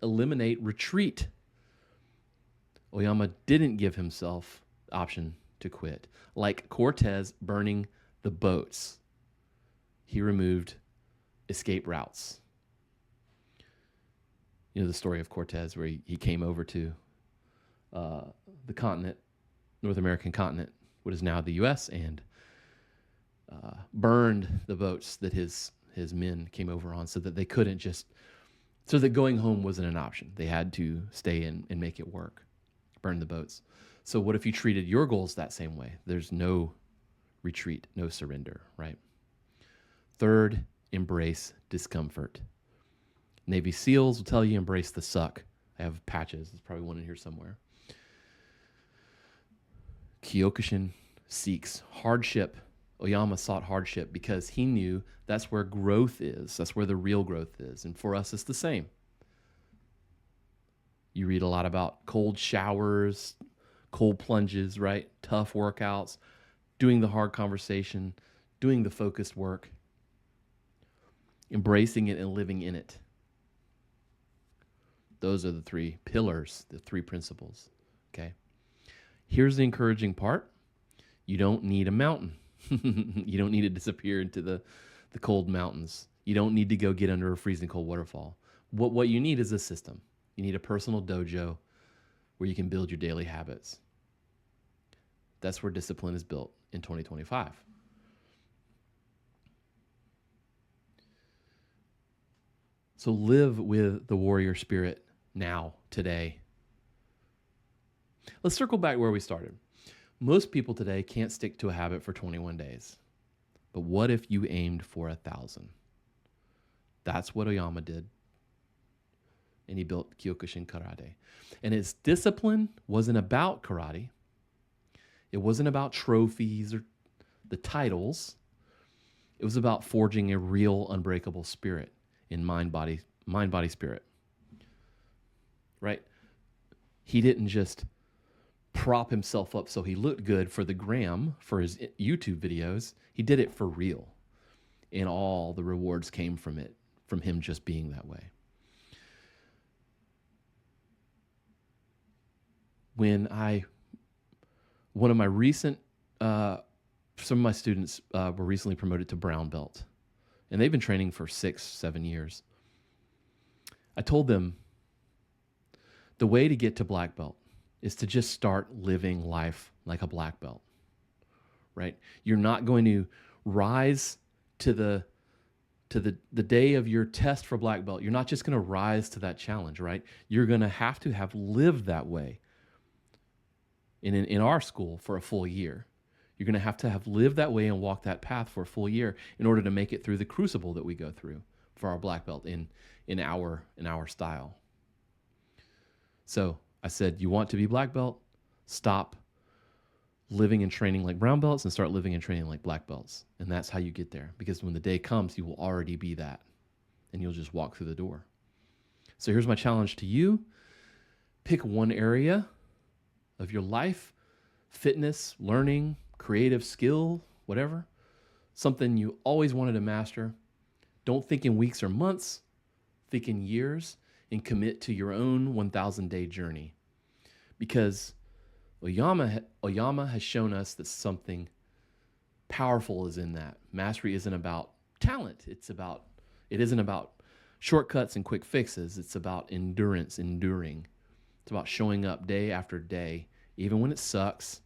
eliminate retreat. Oyama didn't give himself the option to quit. Like Cortez burning the boats, he removed escape routes. You know the story of Cortez where he came over to the continent, North American continent, what is now the U.S., and burned the boats that his men came over on so that they couldn't just, so that going home wasn't an option. They had to stay in and make it work, burn the boats. So what if you treated your goals that same way? There's no retreat, no surrender, right? Third, embrace discomfort. Navy SEALs will tell you embrace the suck. I have patches. There's probably one in here somewhere. Kyokushin seeks hardship. Oyama sought hardship because he knew that's where growth is. That's where the real growth is. And for us, it's the same. You read a lot about cold showers, cold plunges, right? Tough workouts, doing the hard conversation, doing the focused work, embracing it and living in it. Those are the three pillars, the three principles, okay? Here's the encouraging part. You don't need a mountain. You don't need to disappear into the cold mountains. You don't need to go get under a freezing cold waterfall. What you need is a system. You need a personal dojo where you can build your daily habits. That's where discipline is built in 2025. So live with the warrior spirit now, today. Let's circle back where we started. Most people today can't stick to a habit for 21 days. But what if you aimed for 1,000? That's what Oyama did. And he built Kyokushin Karate. And his discipline wasn't about karate. It wasn't about trophies or the titles. It was about forging a real unbreakable spirit in mind, body, spirit. Right? He didn't just prop himself up so he looked good for the gram, for his YouTube videos. He did it for real. And all the rewards came from it, from him just being that way. One of my recent, some of my students were recently promoted to brown belt, and they've been training for 6-7 years. I told them the way to get to black belt is to just start living life like a black belt, right? You're not going to rise to the day of your test for black belt. You're not just going to rise to that challenge, right? You're going to have lived that way in our school for a full year. You're going to have lived that way and walked that path for a full year in order to make it through the crucible that we go through for our black belt in our style. So I said, you want to be black belt? Stop living and training like brown belts and start living and training like black belts. And that's how you get there. Because when the day comes, you will already be that. And you'll just walk through the door. So here's my challenge to you. Pick one area of your life, fitness, learning, creative skill, whatever. Something you always wanted to master. Don't think in weeks or months. Think in years. And commit to your own 1,000-day journey. Because Oyama has shown us that something powerful is in that. Mastery isn't about talent. It isn't about shortcuts and quick fixes. It's about endurance, enduring. It's about showing up day after day, even when it sucks,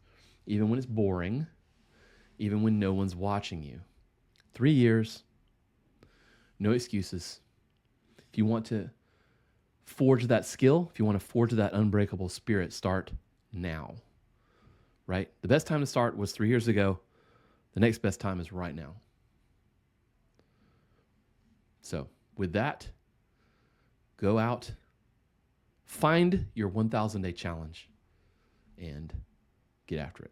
even when it's boring, even when no one's watching you. 3 years, no excuses. If you want to forge that skill, if you want to forge that unbreakable spirit, start now, right? The best time to start was 3 years ago. The next best time is right now. So with that, go out, find your 1,000-day challenge, and get after it.